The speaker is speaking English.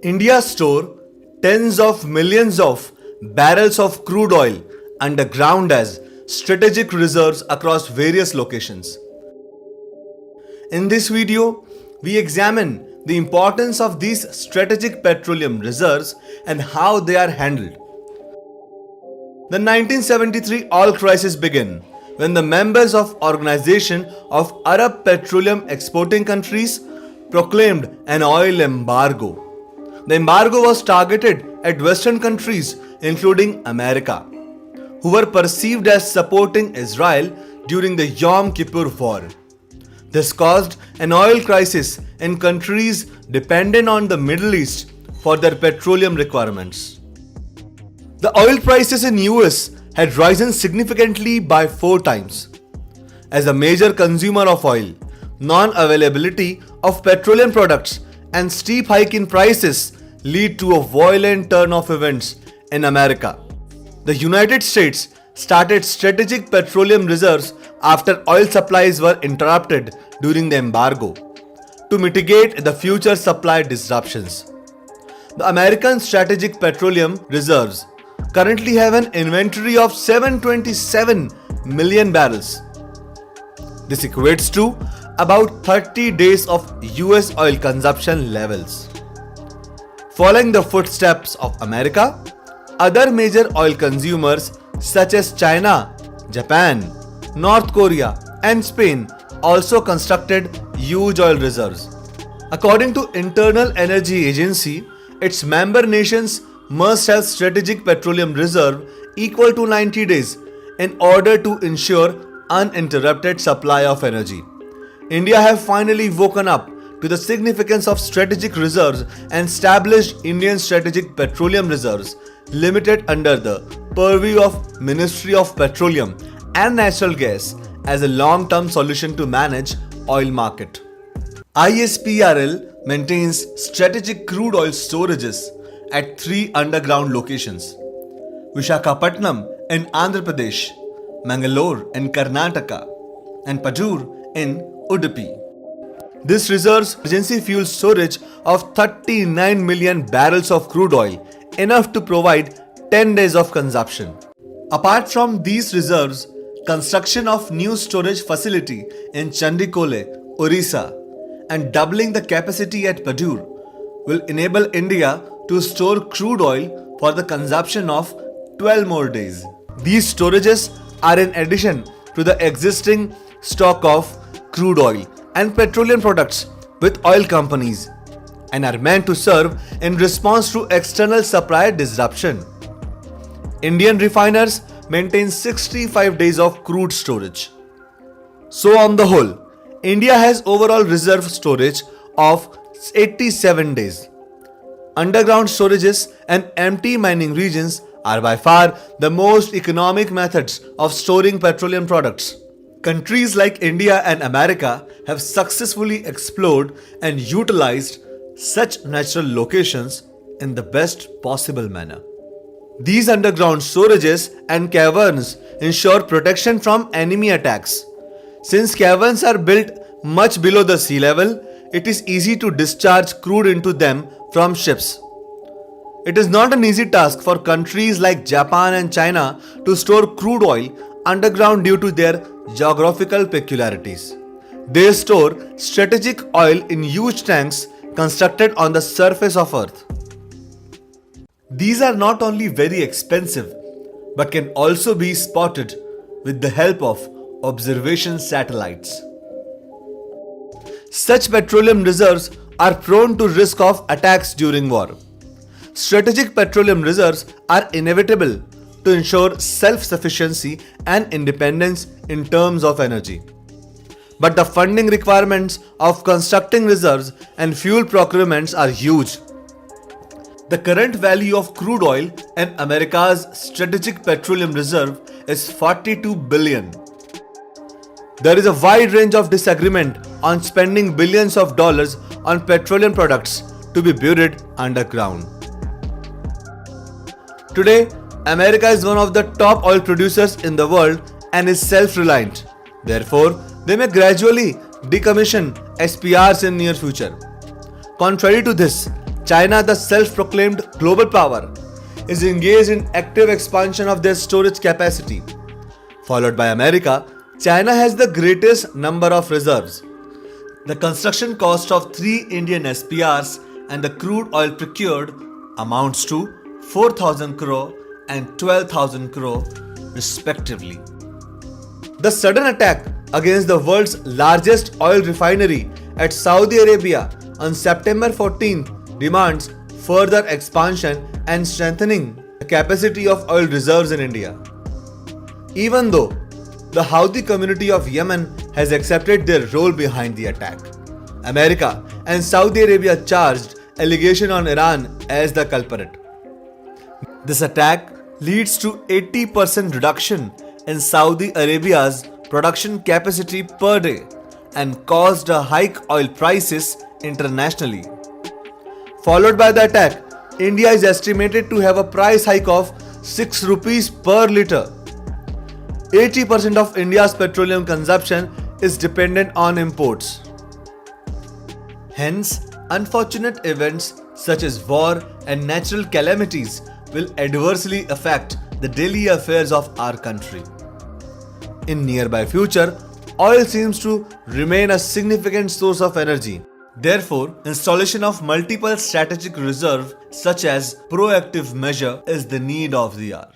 India store tens of millions of barrels of crude oil underground as strategic reserves across various locations. In this video, we examine the importance of these strategic petroleum reserves and how they are handled. The 1973 oil crisis began when the members of Organization of Arab Petroleum Exporting Countries proclaimed an oil embargo. The embargo was targeted at Western countries including America, who were perceived as supporting Israel during the Yom Kippur War. This caused an oil crisis in countries dependent on the Middle East for their petroleum requirements. The oil prices in US had risen significantly by 4 times. As a major consumer of oil, non-availability of petroleum products and steep hike in prices lead to a violent turn of events in America. The United States started strategic petroleum reserves after oil supplies were interrupted during the embargo to mitigate the future supply disruptions. The American strategic petroleum reserves currently have an inventory of 727 million barrels. This equates to about 30 days of US oil consumption levels. Following the footsteps of America, other major oil consumers such as China, Japan, North Korea, and Spain also constructed huge oil reserves. According to Internal Energy Agency, its member nations must have strategic petroleum reserve equal to 90 days in order to ensure uninterrupted supply of energy. India have finally woken up to the significance of strategic reserves and established Indian Strategic Petroleum Reserves Limited under the purview of Ministry of Petroleum and Natural Gas as a long-term solution to manage oil market. ISPRL maintains strategic crude oil storages at 3 underground locations: Visakhapatnam in Andhra Pradesh, Mangalore in Karnataka, and Padur in Udupi. This reserves emergency fuel storage of 39 million barrels of crude oil, enough to provide 10 days of consumption. Apart from these reserves, construction of new storage facility in Chandikole, Orissa, and doubling the capacity at Padur will enable India to store crude oil for the consumption of 12 more days. These storages are in addition to the existing stock of crude oil and petroleum products with oil companies and are meant to serve in response to external supply disruption. Indian refiners maintain 65 days of crude storage. So on the whole, India has overall reserve storage of 87 days. Underground storages and empty mining regions are by far the most economic methods of storing petroleum products. Countries like India and America have successfully explored and utilized such natural locations in the best possible manner. These underground storages and caverns ensure protection from enemy attacks. Since caverns are built much below the sea level, it is easy to discharge crude into them from ships. It is not an easy task for countries like Japan and China to store crude oil underground due to their geographical peculiarities. They store strategic oil in huge tanks constructed on the surface of Earth. These are not only very expensive but can also be spotted with the help of observation satellites. Such petroleum reserves are prone to risk of attacks during war. Strategic petroleum reserves are inevitable to ensure self-sufficiency and independence in terms of energy. But the funding requirements of constructing reserves and fuel procurements are huge. The current value of crude oil in America's strategic petroleum reserve is $42 billion. There is a wide range of disagreement on spending billions of dollars on petroleum products to be buried underground. Today, America is one of the top oil producers in the world and is self-reliant. Therefore, they may gradually decommission SPRs in near future. Contrary to this, China, the self-proclaimed global power, is engaged in active expansion of their storage capacity. Followed by America, China has the greatest number of reserves. The construction cost of 3 Indian SPRs and the crude oil procured amounts to 4,000 crore and 12,000 crore respectively. The sudden attack against the world's largest oil refinery at Saudi Arabia on September 14th demands further expansion and strengthening the capacity of oil reserves in India. Even though the Houthi community of Yemen has accepted their role behind the attack, America and Saudi Arabia charged allegation on Iran as the culprit. This attack leads to 80% reduction in Saudi Arabia's production capacity per day and caused a hike oil prices internationally. Followed by the attack, India is estimated to have a price hike of 6 rupees per litre. 80% of India's petroleum consumption is dependent on imports. Hence, unfortunate events such as war and natural calamities will adversely affect the daily affairs of our country. In nearby future, oil seems to remain a significant source of energy. Therefore, installation of multiple strategic reserve such as proactive measure is the need of the hour.